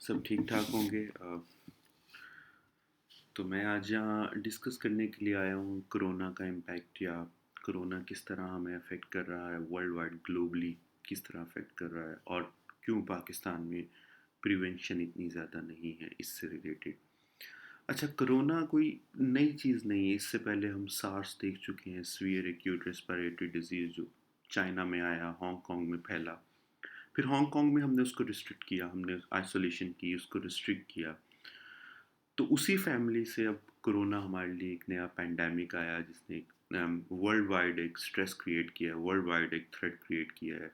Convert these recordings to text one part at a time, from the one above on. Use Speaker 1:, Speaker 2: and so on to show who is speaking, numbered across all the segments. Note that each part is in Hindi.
Speaker 1: सब ठीक ठाक होंगे। तो मैं आज यहाँ डिस्कस करने के लिए आया हूँ कोरोना का इम्पैक्ट या कोरोना किस तरह हमें अफेक्ट कर रहा है वर्ल्ड वाइड ग्लोबली, किस तरह अफेक्ट कर रहा है और क्यों पाकिस्तान में प्रिवेंशन इतनी ज़्यादा नहीं है इससे रिलेटेड। अच्छा, कोरोना कोई नई चीज़ नहीं है। इससे पहले हम सार्स देख चुके हैं, सीवियर एक्यूट रेस्पिरेटरी डिजीज़, जो चाइना में आया, हांगकांग में फैला। फिर हांगकांग में हमने उसको रिस्ट्रिक्ट किया, हमने आइसोलेशन की, उसको रिस्ट्रिक्ट किया। तो उसी फैमिली से अब कोरोना हमारे लिए एक नया पैंडेमिक आया, जिसने वर्ल्ड वाइड एक स्ट्रेस क्रिएट किया है, वर्ल्ड वाइड एक थ्रेट क्रिएट किया है।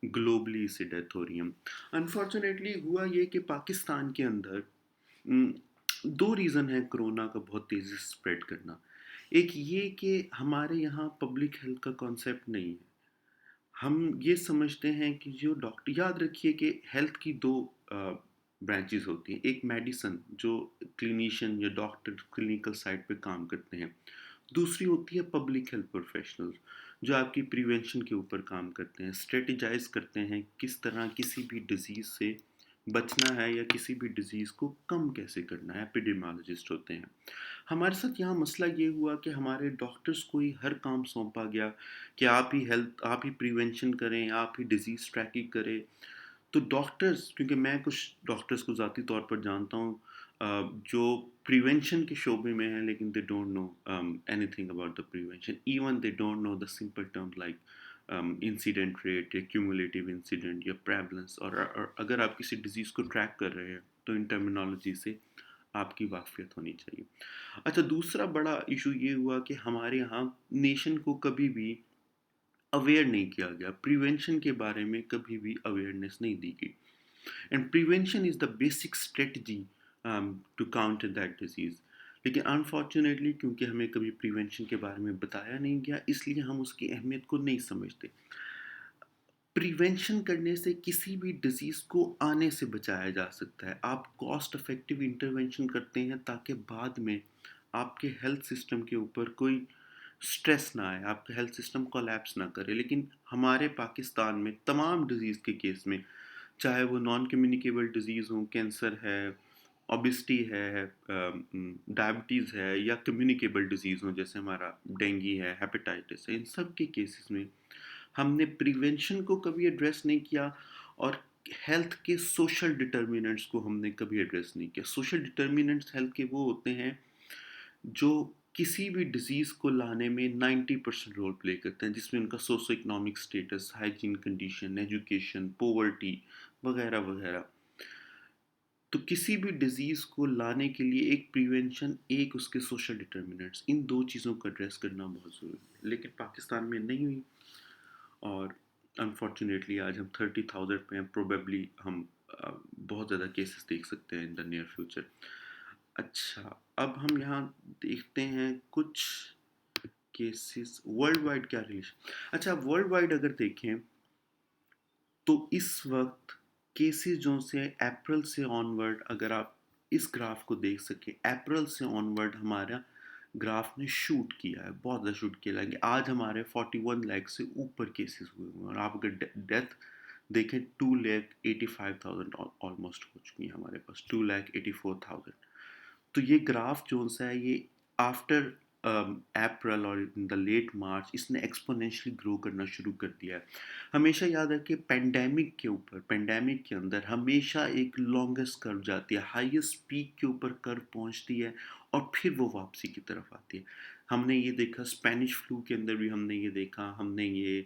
Speaker 1: ग्लोबली इससे डेथ हो रही है। अनफॉर्चुनेटली हुआ ये कि पाकिस्तान के अंदर उम, दो रीज़न है कोरोना का बहुत तेज़ी से स्प्रेड करना। एक ये कि हमारे यहाँ पब्लिक हेल्थ का कॉन्सेप्ट नहीं है। हम ये समझते हैं कि जो डॉक्टर, याद रखिए कि हेल्थ की दो ब्रांचेस होती हैं। एक मेडिसन, जो क्लिनिशियन या डॉक्टर क्लिनिकल साइड पे काम करते हैं। दूसरी होती है पब्लिक हेल्थ प्रोफेशनल्स, जो आपकी प्रिवेंशन के ऊपर काम करते हैं, स्ट्रेटेजाइज करते हैं किस तरह किसी भी डिजीज़ से बचना है या किसी भी डिजीज़ को कम कैसे करना है। एपिडेमियोलॉजिस्ट होते हैं। हमारे साथ यहाँ मसला ये हुआ कि हमारे डॉक्टर्स को ही हर काम सौंपा गया कि आप ही प्रिवेंशन करें, आप ही डिजीज़ ट्रैकिंग करें। तो डॉक्टर्स, क्योंकि मैं कुछ डॉक्टर्स को ज़ाती तौर पर जानता हूँ, जो प्रिवेंशन के शोबे में हैं, लेकिन they don't know anything about the prevention. Even they don't know the simple term like incident rate या क्यूमुलेटिव इंसिडेंट या प्रेवलेंस। और अगर आप किसी डिजीज़ को ट्रैक कर रहे हैं तो इन टर्मिनोलॉजी से आपकी वाकफियत होनी चाहिए। अच्छा, दूसरा बड़ा इशू ये हुआ कि हमारे यहाँ नेशन को कभी भी अवेयर नहीं किया गया, प्रिवेंशन के बारे में कभी भी अवेयरनेस नहीं दी गई। And prevention is the basic strategy to counter that disease. लेकिन अनफॉर्चुनेटली, क्योंकि हमें कभी प्रिवेंशन के बारे में बताया नहीं गया, इसलिए हम उसकी अहमियत को नहीं समझते। प्रिवेंशन करने से किसी भी डिजीज़ को आने से बचाया जा सकता है। आप कॉस्ट इफ़ेक्टिव इंटरवेंशन करते हैं ताकि बाद में आपके हेल्थ सिस्टम के ऊपर कोई स्ट्रेस ना आए, आपका हेल्थ सिस्टम कोलैप्स ना करे। लेकिन हमारे पाकिस्तान में तमाम डिजीज़ के केस में, चाहे वो नॉन कम्युनिकेबल डिजीज़ हो, कैंसर है, ओबेसिटी है, डायबिटीज़ है, या कम्युनिकेबल डिजीज़ हो जैसे हमारा डेंगू है, हेपेटाइटिस है, इन सब के केसेस में हमने प्रिवेंशन को कभी एड्रेस नहीं किया। और हेल्थ के सोशल डिटर्मिनेंट्स को हमने कभी एड्रेस नहीं किया। सोशल डिटर्मिनेंट्स हेल्थ के वो होते हैं जो किसी भी डिजीज़ को लाने में 90% रोल प्ले करते हैं, जिसमें उनका socio economic status, hygiene condition, education, poverty वगैरह वगैरह। तो किसी भी डिजीज़ को लाने के लिए एक प्रिवेंशन, एक उसके सोशल डिटर्मिनेंट्स, इन दो चीज़ों को एड्रेस करना बहुत ज़रूरी है। लेकिन पाकिस्तान में नहीं हुई। और अनफॉर्चुनेटली आज हम 30,000 पे हैं। प्रोबेबली हम बहुत ज़्यादा केसेस देख सकते हैं इन द नियर फ्यूचर। अच्छा, अब हम यहाँ देखते हैं कुछ केसेस वर्ल्ड वाइड क्या रिलेशन। अच्छा, वर्ल्ड वाइड अगर देखें तो इस वक्त केसेस जो से अप्रैल से ऑनवर्ड, अगर आप इस ग्राफ को देख सकें, अप्रैल से ऑनवर्ड हमारा ग्राफ ने शूट किया है, बहुत ज़्यादा शूट किया है। आज हमारे 41 लाख से ऊपर केसेस हुए हुए हैं, और आप अगर डेथ देखें 2,85,000 ऑलमोस्ट हो चुकी है हमारे पास, 2,84,000। तो ये ग्राफ जो सा है, ये आफ्टर अप्रैल और इन द लेट मार्च इसने एक्सपोनेंशियली ग्रो करना शुरू कर दिया है। हमेशा याद रखिए, पेंडेमिक के ऊपर, पेंडेमिक के अंदर हमेशा एक लॉन्गेस्ट कर्व जाती है, हाईएस्ट पीक के ऊपर कर्व पहुंचती है और फिर वो वापसी की तरफ आती है। हमने ये देखा स्पेनिश फ्लू के अंदर भी, हमने ये देखा, हमने ये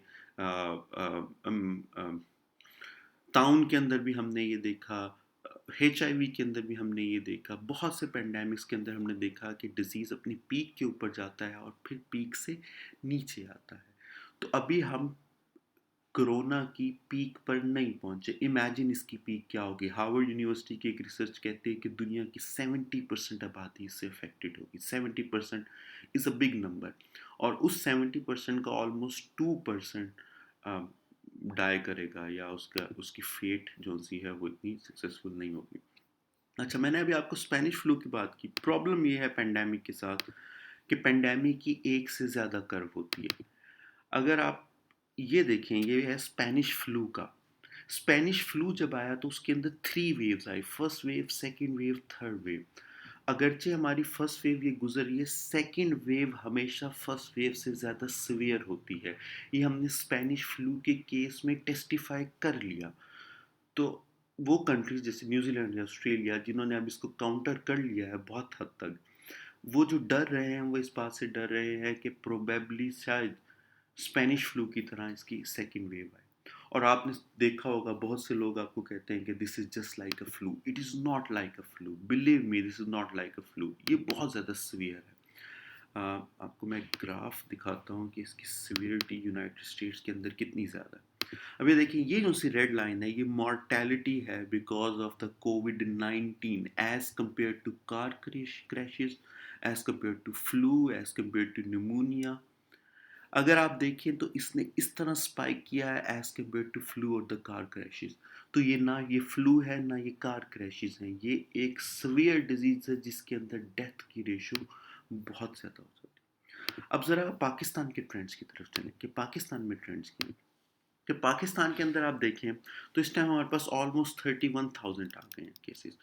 Speaker 1: ताउन के अंदर भी हमने ये देखा, HIV के अंदर भी हमने ये देखा, बहुत से पेंडेमिक्स के अंदर हमने देखा कि डिजीज़ अपनी पीक के ऊपर जाता है और फिर पीक से नीचे आता है। तो अभी हम कोरोना की पीक पर नहीं पहुंचे। इमेजिन इसकी पीक क्या होगी। हार्वर्ड यूनिवर्सिटी की एक रिसर्च कहती है कि दुनिया की 70% आबादी इससे अफेक्टेड होगी। 70% इज़ अ बिग नंबर। और उस 70% का ऑलमोस्ट 2% डाई करेगा, या उसका उसकी फेट जो सी है वो इतनी सक्सेसफुल नहीं होगी। अच्छा, मैंने अभी आपको स्पेनिश फ्लू की बात की। प्रॉब्लम ये है पेंडेमिक के साथ कि पेंडेमिक की एक से ज़्यादा कर्व होती है। अगर आप ये देखें, ये है स्पेनिश फ्लू का, स्पेनिश फ्लू जब आया तो उसके अंदर 3 वेव्स आई, first wave, second wave, third wave. अगरचे हमारी फर्स्ट वेव ये गुजर रही है, सेकंड वेव हमेशा फर्स्ट वेव से ज़्यादा सीवियर होती है। ये हमने स्पेनिश फ्लू के केस में टेस्टिफाई कर लिया। तो वो कंट्रीज जैसे न्यूजीलैंड या ऑस्ट्रेलिया जिन्होंने अब इसको काउंटर कर लिया है बहुत हद तक, वो जो डर रहे हैं वो इस बात से डर रहे हैं कि प्रोबेबली शायद स्पेनिश फ्लू की तरह इसकी सेकेंड वेव आए। और आपने देखा होगा बहुत से लोग आपको कहते हैं कि this is just like a flu. It is not like a flu, believe me, this is not like a flu. ये बहुत ज़्यादा सीवियर है। आपको मैं ग्राफ दिखाता हूँ कि इसकी सिवियरिटी यूनाइटेड स्टेट्स के अंदर कितनी ज़्यादा है। अभी देखिए ये जो सी रेड लाइन है ये मॉर्टेलिटी है बिकॉज ऑफ द कोविड-19 as compare to car crashes, as compare to flu, as compare to pneumonia. अगर आप देखें तो इसने इस तरह स्पाइक किया है एज कम्पेयर टू फ्लू और द कार क्रैशेस। तो ये ना ये फ्लू है ना ये कार क्रैशेस हैं, ये एक सीवियर डिजीज है जिसके अंदर डेथ की रेशो बहुत ज़्यादा हो जाती है। अब ज़रा पाकिस्तान के ट्रेंड्स की तरफ चलें कि पाकिस्तान में ट्रेंड्स क्या हैं। कि पाकिस्तान के अंदर आप देखें तो इस टाइम हमारे पास ऑलमोस्ट 31,000 आ गए हैं केसेस।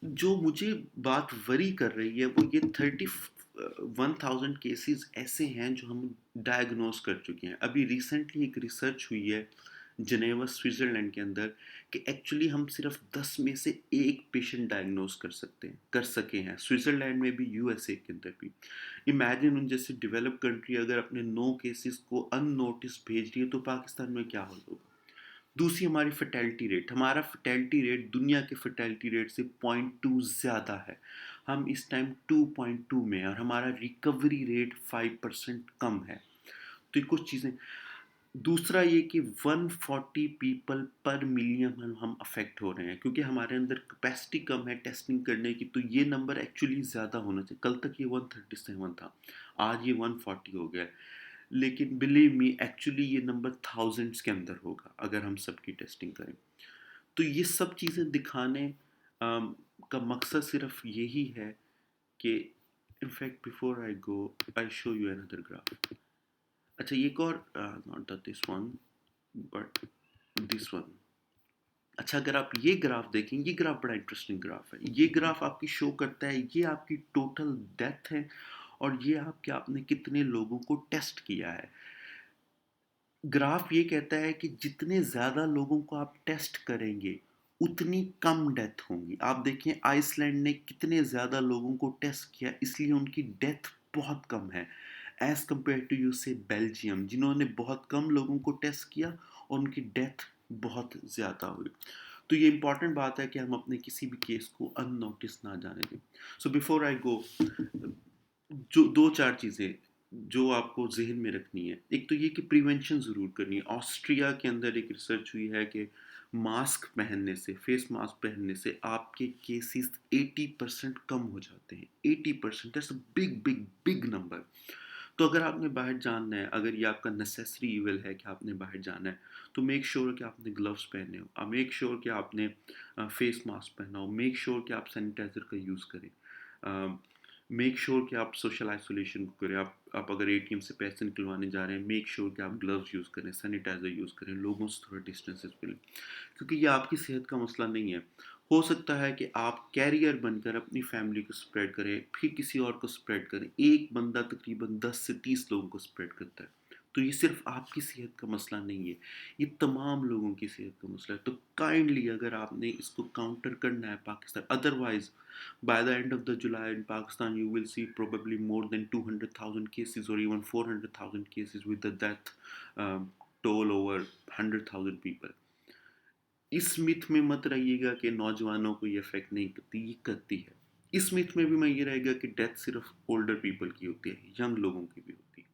Speaker 1: जो मुझे बात वरी कर रही है वो ये 31,000 केसेस ऐसे हैं जो हम डायग्नोस कर चुके हैं। अभी रिसेंटली एक रिसर्च हुई है जनेवा स्विट्ज़रलैंड के अंदर कि एक्चुअली हम सिर्फ 10 में से एक पेशेंट डायग्नोस कर सके हैं, स्विट्ज़रलैंड में भी, यूएसए के अंदर भी। इमेजिन उन जैसे डेवलप कंट्री अगर अपने 9 केसेस को अननोटिस भेज रही है तो पाकिस्तान में क्या होगा। दूसरी हमारी फर्टेलिटी रेट, हमारा फर्टेलिटी रेट दुनिया के फर्टेलिटी रेट से 0.2 ज़्यादा है। हम इस टाइम 2.2 में हैं और हमारा रिकवरी रेट 5% कम है। तो ये कुछ चीज़ें। दूसरा ये कि 140 पीपल पर मिलियन हम अफेक्ट हो रहे हैं क्योंकि हमारे अंदर कैपेसिटी कम है टेस्टिंग करने की। तो ये नंबर एक्चुअली ज़्यादा होना चाहिए। कल तक ये 137 था, आज ये 140 हो गया है। लेकिन बिलीव मी एक्चुअली ये नंबर थाउजेंड्स के अंदर होगा अगर हम सबकी टेस्टिंग करें। तो ये सब चीज़ें दिखाने का मकसद सिर्फ यही है कि in fact before I go I show you another graph. अच्छा ये एक और, not that this one but this one. अच्छा अगर आप ये ग्राफ देखें, ये ग्राफ बड़ा इंटरेस्टिंग ग्राफ है। ये ग्राफ आपकी शो करता है ये आपकी टोटल डेथ है और ये आपके आपने कितने लोगों को टेस्ट किया है। ग्राफ ये कहता है कि जितने ज़्यादा लोगों को आप टेस्ट करेंगे उतनी कम डेथ होंगी। आप देखें आइसलैंड ने कितने ज़्यादा लोगों को टेस्ट किया इसलिए उनकी डेथ बहुत कम है एज़ कम्पेयर टू यू से बेल्जियम जिन्होंने बहुत कम लोगों को टेस्ट किया और उनकी डेथ बहुत ज़्यादा हुई। तो ये इंपॉर्टेंट बात है कि हम अपने किसी भी केस को अननोटिस ना जाने दें। सो बिफोर आई गो, जो दो चार चीज़ें जो आपको जहन में रखनी है, एक तो ये कि प्रिवेंशन ज़रूर करनी है। ऑस्ट्रिया के अंदर एक रिसर्च हुई है कि मास्क पहनने से, फेस मास्क पहनने से आपके केसेस 80% कम हो जाते हैं। 80%, that's a big big big number. तो अगर आपने बाहर जाना है, अगर ये आपका नेसेसरी इवल है कि आपने बाहर जाना है, तो मेक श्योर कि आपने ग्लव्स पहने हो, मेक श्योर कि आपने फेस मास्क पहना हो, मेक श्योर कि आप सैनिटाइज़र का यूज़ करें, मेक श्योर कि आप सोशल आइसोलेशन को करें। आप अगर एटीएम से पैसे निकलवाने जा रहे हैं, मेक श्योर कि आप ग्लव्स यूज़ करें, सैनिटाइज़र यूज़ करें, लोगों से थोड़ा डिस्टेंसेस मिलें, क्योंकि ये आपकी सेहत का मसला नहीं है। हो सकता है कि आप कैरियर बनकर अपनी फैमिली को स्प्रेड करें, फिर किसी और को स्प्रेड करें। एक बंदा तकरीबन 10 से 30 लोगों को स्प्रेड करता है। तो ये सिर्फ आपकी सेहत का मसला नहीं है, ये तमाम लोगों की सेहत का मसला है। तो काइंडली अगर आपने इसको काउंटर करना है Pakistan, otherwise by the end of the July in Pakistan you will see probably more than 200,000 cases or even 400,000 cases with the death toll over 100,000 people. इस मिथ में मत रहिएगा कि नौजवानों को ये अफेक्ट नहीं करती, ये करती है। इस मिथ में भी मैं ये रहेगा कि डेथ सिर्फ ओल्डर पीपल की होती है, यंग लोगों की भी होती है।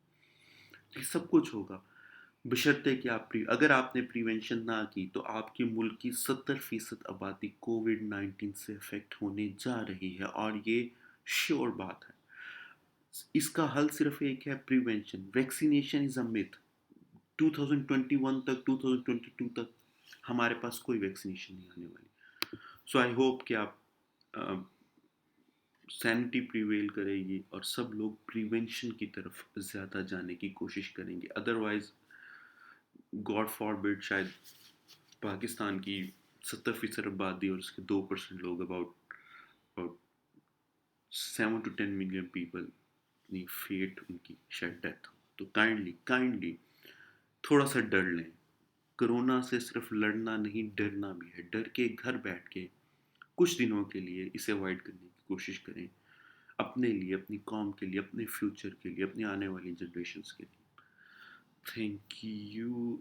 Speaker 1: ये सब कुछ होगा बशर्ते कि आप अगर आपने प्रिवेंशन ना की तो आपके मुल्क की 70% आबादी कोविड-19 से अफेक्ट होने जा रही है और ये श्योर बात है। इसका हल सिर्फ एक है, prevention. Vaccination is a myth. 2021 तक, 2022 तक हमारे पास कोई वैक्सीनेशन नहीं आने वाली। सो आई होप कि आप सैनिटी प्रिवेल करेगी और सब लोग प्रिवेंशन की तरफ ज़्यादा जाने की कोशिश करेंगे। अदरवाइज गॉड फॉरबिड शायद पाकिस्तान की 70% आबादी और उसके 2% लोग, about about 7 to 10 million people, अपनी फेट उनकी शायद डेथ हो। तो काइंडली काइंडली थोड़ा सा डर लें। कोरोना से सिर्फ लड़ना नहीं, डरना भी है। डर के घर बैठ के कुछ दिनों के लिए इसे अवॉइड करने की कोशिश करें, अपने लिए, अपनी कौम के लिए, अपने फ्यूचर के लिए, अपनी आने वाली जनरेशन्स के लिए। Thank you.